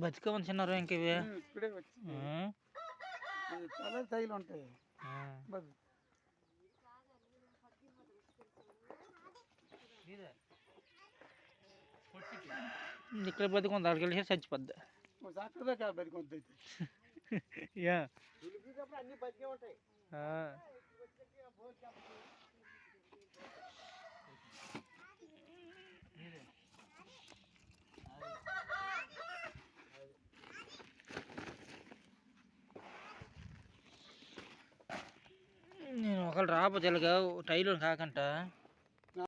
బతికమని చిన్నారు ఇంక ఇవి ఇప్పుడే వచ్చి చాలా తైలు ఉంటాయి. ఇక్కడ బతికుంది అక్కడికి వెళ్ళి చచ్చిపోద్ది. అక్కడ బతికొద్ది అన్ని బతికే ఉంటాయి. నేను ఒకళ్ళు రాకపోతే టైలు కాకంట